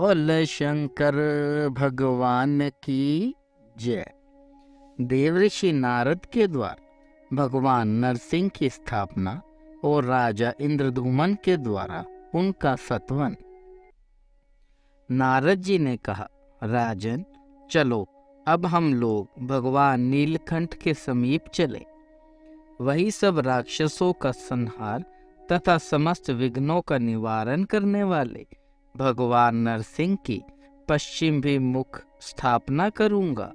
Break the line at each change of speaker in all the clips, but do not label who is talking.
बोल शंकर भगवान की जय। देवऋषि नारद के द्वारा भगवान नरसिंह की स्थापना और राजा इंद्रधूमन के द्वारा उनका सत्वन। नारद जी ने कहा, राजन चलो अब हम लोग भगवान नीलकंठ के समीप चले। वही सब राक्षसों का संहार तथा समस्त विघ्नों का निवारण करने वाले भगवान नरसिंह की पश्चिम विमुख स्थापना करूंगा।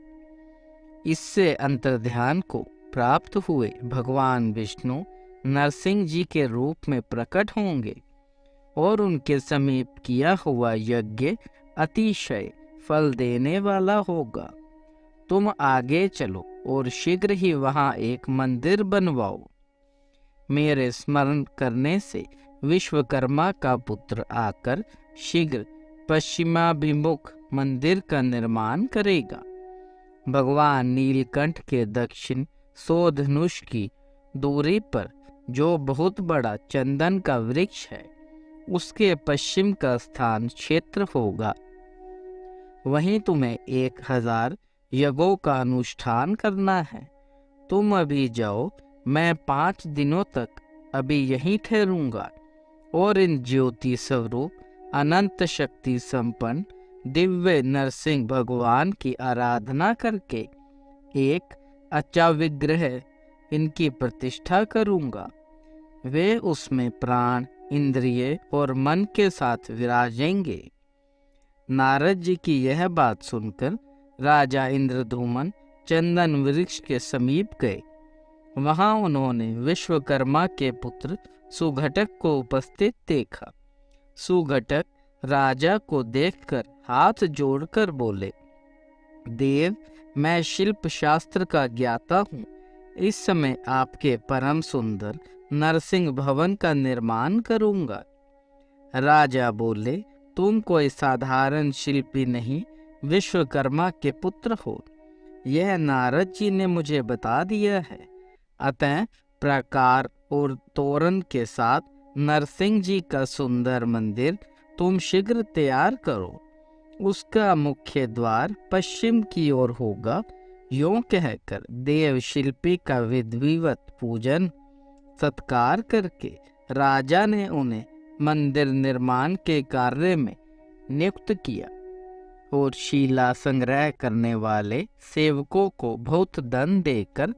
इससे अंतर्ध्यान को प्राप्त हुए भगवान विष्णु नरसिंह जी के रूप में प्रकट होंगे और उनके समीप किया हुआ यज्ञ अतिशय फल देने वाला होगा। तुम आगे चलो और शीघ्र ही वहां एक मंदिर बनवाओ। मेरे स्मरण करने से विश्वकर्मा का पुत्र आकर शीघ्र पश्चिमाभिमुख मंदिर का निर्माण करेगा। भगवान नीलकंठ के दक्षिण 100 धनुष की दूरी पर जो बहुत बड़ा चंदन का वृक्ष है, उसके पश्चिम का स्थान क्षेत्र होगा। वहीं तुम्हें 1000 यज्ञों का अनुष्ठान करना है। तुम अभी जाओ, मैं 5 दिनों तक अभी यहीं ठहरूंगा और इन ज्योति स्वरूप अनंत शक्ति संपन्न दिव्य नरसिंह भगवान की आराधना करके एक अच्छा विग्रह इनकी प्रतिष्ठा करूंगा। वे उसमें प्राण, इंद्रिय और मन के साथ विराजेंगे। नारद जी की यह बात सुनकर राजा इंद्रधूमन चंदन वृक्ष के समीप गए। वहां उन्होंने विश्वकर्मा के पुत्र सुघटक को उपस्थित देखा। सुघटक राजा को देखकर हाथ जोड़कर बोले, देव, मैं शिल्प शास्त्र का ज्ञाता हूँ। इस समय आपके परम सुंदर नरसिंह भवन का निर्माण करूंगा। राजा बोले, तुम कोई साधारण शिल्पी नहीं, विश्वकर्मा के पुत्र हो। यह नारद जी ने मुझे बता दिया है। अतः प्राकार और तोरण के साथ नरसिंह जी का सुंदर मंदिर तुम शीघ्र तैयार करो। उसका मुख्य द्वार पश्चिम की ओर होगा। यों कहकर देव शिल्पी का विधिवत पूजन सत्कार करके राजा ने उन्हें मंदिर निर्माण के कार्य में नियुक्त किया और शिला संग्रह करने वाले सेवकों को बहुत धन देकर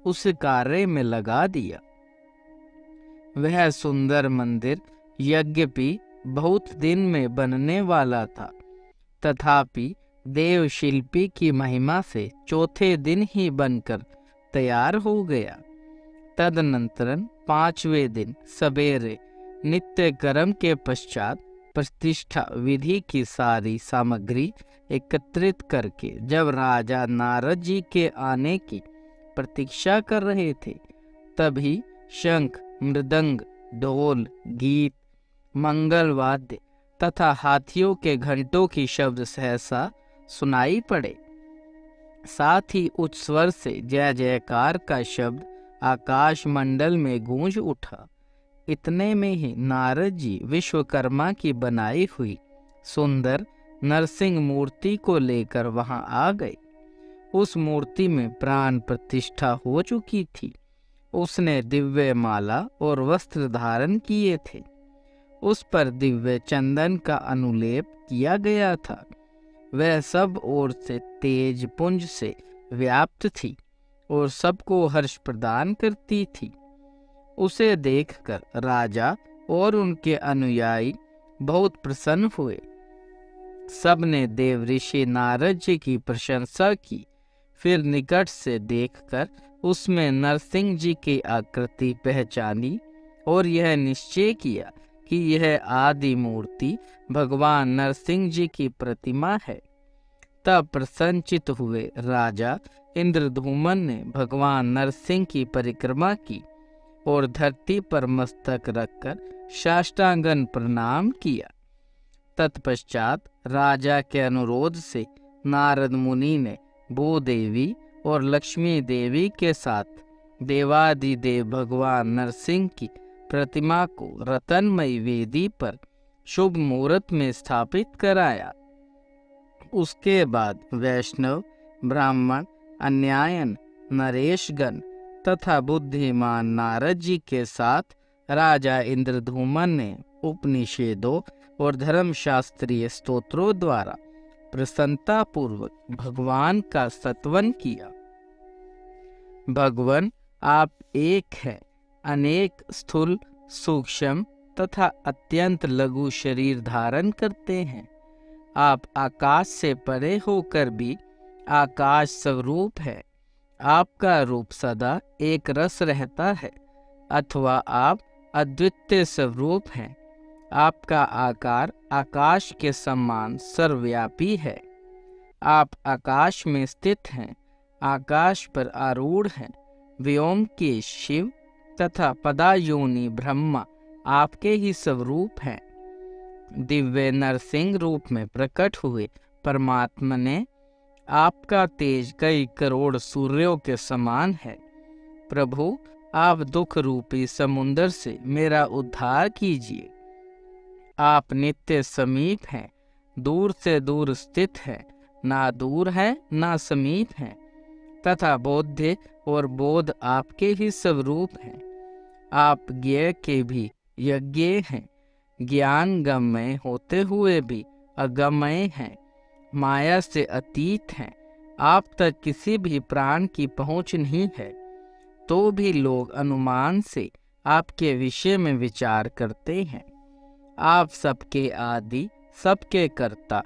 उस कार्य में लगा दिया। वह सुंदर मंदिर यद्यपि बहुत दिन में बनने वाला था, तथापि देव शिल्पी की महिमा से चौथे दिन ही बनकर तैयार हो गया। तदनंतर 5वें दिन सवेरे नित्य कर्म के पश्चात प्रतिष्ठा विधि की सारी सामग्री एकत्रित करके जब राजा नारद जी के आने की प्रतीक्षा कर रहे थे, तभी शंख, मृदंग, ढोल, गीत, मंगल वाद्य तथा हाथियों के घंटों की शब्द सहसा सुनाई पड़े। साथ ही उच्च स्वर से जय जयकार का शब्द आकाश मंडल में गूंज उठा। इतने में ही नारद जी विश्वकर्मा की बनाई हुई सुंदर नरसिंह मूर्ति को लेकर वहां आ गए। उस मूर्ति में प्राण प्रतिष्ठा हो चुकी थी। उसने दिव्य माला और वस्त्र धारण किए थे। उस पर दिव्य चंदन का अनुलेप किया गया था। वह सब ओर से तेज पुंज से व्याप्त थी और सबको हर्ष प्रदान करती थी। उसे देखकर राजा और उनके अनुयायी बहुत प्रसन्न हुए। सबने देव ऋषि नारद जी की प्रशंसा की। फिर निकट से देखकर उसमें नरसिंह जी की आकृति पहचानी और यह निश्चय किया कि यह आदि मूर्ति भगवान नरसिंह जी की प्रतिमा है। तब प्रसन्नचित हुए राजा इंद्रधूमन ने भगवान नरसिंह की परिक्रमा की और धरती पर मस्तक रखकर साष्टांगन प्रणाम किया। तत्पश्चात राजा के अनुरोध से नारद मुनि ने भूदेवी और लक्ष्मी देवी के साथ देवादिदेव भगवान नरसिंह की प्रतिमा को रतनमयी वेदी पर शुभ मुहूर्त में स्थापित कराया। उसके बाद वैष्णव, ब्राह्मण, अन्यायन, नरेशगण तथा बुद्धिमान नारद जी के साथ राजा इंद्रधूमन ने उपनिषदों और धर्मशास्त्रीय स्तोत्रों द्वारा प्रसन्नता पूर्वक भगवान का स्तवन किया। भगवान, आप एक हैं, अनेक स्थूल, सूक्ष्म तथा अत्यंत लघु शरीर धारण करते हैं। आप आकाश से परे होकर भी आकाश स्वरूप है। आपका रूप सदा एक रस रहता है, अथवा आप अद्वितीय स्वरूप हैं। आपका आकार आकाश के समान सर्वव्यापी है। आप आकाश में स्थित हैं, आकाश पर आरूढ़ हैं। व्योम के शिव तथा पदायोनि ब्रह्मा आपके ही स्वरूप हैं। दिव्य नरसिंह रूप में प्रकट हुए परमात्मा ने आपका तेज कई करोड़ सूर्यों के समान है। प्रभु, आप दुख रूपी समुद्र से मेरा उद्धार कीजिए। आप नित्य समीप हैं, दूर से दूर स्थित हैं, ना दूर है ना समीप हैं, तथा बोध्य और बोध आपके ही स्वरूप हैं। आप ज्ञेय के भी यज्ञ हैं, ज्ञान गम्य होते हुए भी अगम्य हैं, माया से अतीत हैं। आप तक किसी भी प्राण की पहुंच नहीं है, तो भी लोग अनुमान से आपके विषय में विचार करते हैं। आप सबके आदि, सबके कर्ता,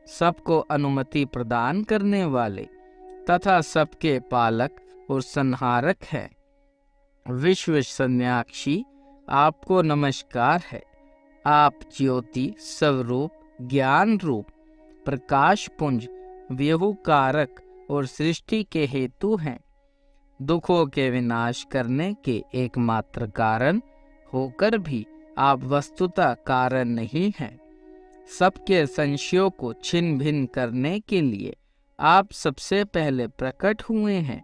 सबको अनुमति प्रदान करने वाले तथा सबके पालक और संहारक हैं। विश्व सन्याक्षी, आपको नमस्कार है। आप ज्योति स्वरूप, ज्ञान रूप, प्रकाश पुंज, व्यहुकारक और सृष्टि के हेतु हैं। दुखों के विनाश करने के एकमात्र कारण होकर भी आप वस्तुतः कारण नहीं हैं। सबके संशयों को छिन्न भिन्न करने के लिए आप सबसे पहले प्रकट हुए हैं।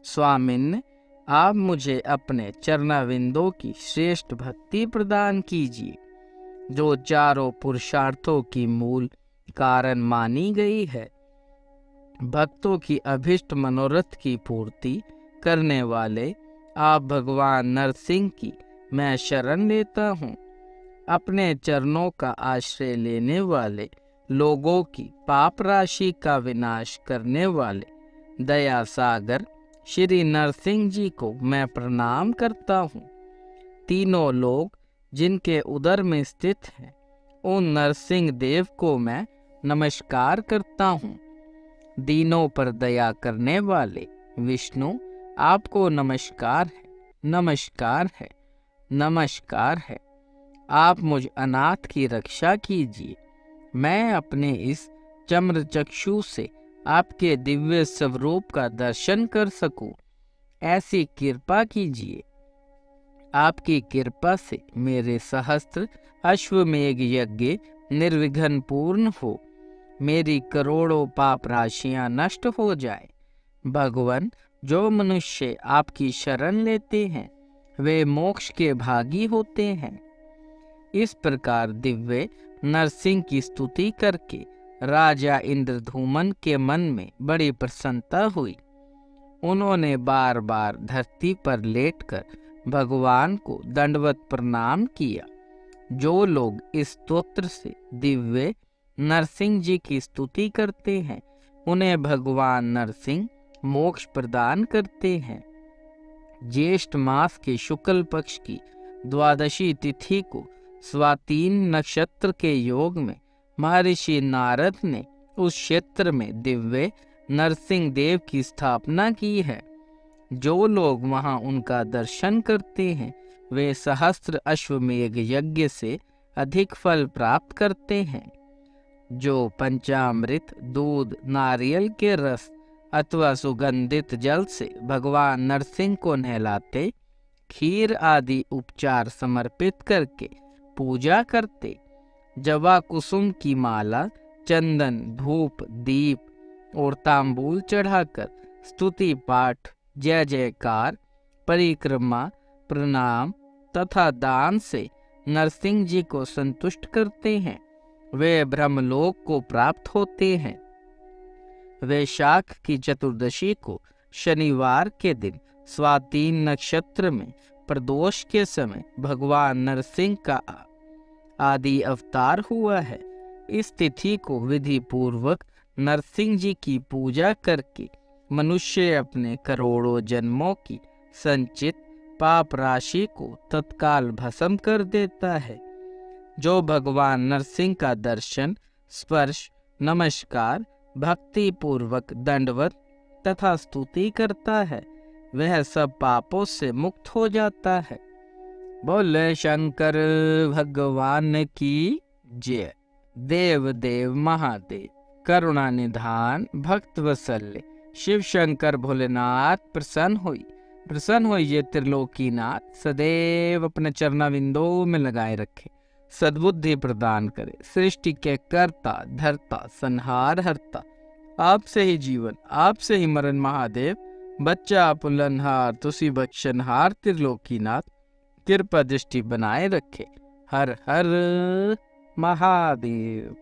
स्वामिन्न, आप मुझे अपने चरणाविंदों की श्रेष्ठ भक्ति प्रदान कीजिए, जो चारों पुरुषार्थों की मूल कारण मानी गई है। भक्तों की अभिष्ट मनोरथ की पूर्ति करने वाले आप भगवान नरसिंह की मैं शरण लेता हूँ। अपने चरणों का आश्रय लेने वाले लोगों की पाप राशि का विनाश करने वाले दया सागर श्री नरसिंह जी को मैं प्रणाम करता हूँ। तीनों लोग जिनके उदर में स्थित हैं, उन नरसिंह देव को मैं नमस्कार करता हूँ। दीनों पर दया करने वाले विष्णु, आपको नमस्कार है, नमस्कार है, नमस्कार है। आप मुझ अनाथ की रक्षा कीजिए। मैं अपने इस चम्र चक्षु से आपके दिव्य स्वरूप का दर्शन कर सकूं, ऐसी कृपा कीजिए। आपकी कृपा से मेरे सहस्त्र अश्वमेघ यज्ञ निर्विघ्न पूर्ण हो, मेरी करोड़ों पाप राशियां नष्ट हो जाए। भगवान, जो मनुष्य आपकी शरण लेते हैं वे मोक्ष के भागी होते हैं। इस प्रकार दिव्य नरसिंह की स्तुति करके राजा इंद्रधूमन के मन में बड़ी प्रसन्नता हुई। उन्होंने बार बार धरती पर लेटकर भगवान को दंडवत प्रणाम किया। जो लोग इस स्तोत्र से दिव्य नरसिंह जी की स्तुति करते हैं, उन्हें भगवान नरसिंह मोक्ष प्रदान करते हैं। ज्येष्ठ मास के शुक्ल पक्ष की द्वादशी तिथि को स्वातीन नक्षत्र के योग में महर्षि नारद ने उस क्षेत्र में दिव्य नरसिंह देव की स्थापना की है। जो लोग वहां उनका दर्शन करते हैं वे सहस्त्र अश्वमेघ यज्ञ से अधिक फल प्राप्त करते हैं। जो पंचामृत, दूध, नारियल के रस अथवा सुगंधित जल से भगवान नरसिंह को नहलाते, खीर आदि उपचार समर्पित करके पूजा करते, जवा कुसुम की माला, चंदन, धूप, दीप और तांबूल चढ़ाकर स्तुति पाठ, जय जयकार, परिक्रमा, प्रणाम तथा दान से नरसिंह जी को संतुष्ट करते हैं, वे ब्रह्मलोक को प्राप्त होते हैं। वैशाख की चतुर्दशी को शनिवार के दिन स्वाति नक्षत्र में प्रदोष के समय भगवान नरसिंह का आदि अवतार हुआ है। इस तिथि को विधि पूर्वक नरसिंह जी की पूजा करके मनुष्य अपने करोड़ों जन्मों की संचित पाप राशि को तत्काल भस्म कर देता है। जो भगवान नरसिंह का दर्शन, स्पर्श, नमस्कार, भक्ति पूर्वक दंडवत तथा स्तुति करता है, वह सब पापों से मुक्त हो जाता है। बोले शंकर भगवान की जय। देव देव महादेव करुणा निधान भक्त वत्सल्य शिव शंकर भोलेनाथ प्रसन्न होइए त्रिलोकीनाथ, सदैव अपने चरणाविंदों में लगाए रखे, सद्बुद्धि प्रदान करे। सृष्टि के कर्ता धर्ता संहार हरता, आपसे ही जीवन आपसे ही मरण महादेव, बच्चा पुलनहार तुसी बख्शनहार त्रिलोकीनाथ, कृपा दृष्टि बनाए रखे। हर हर महादेव।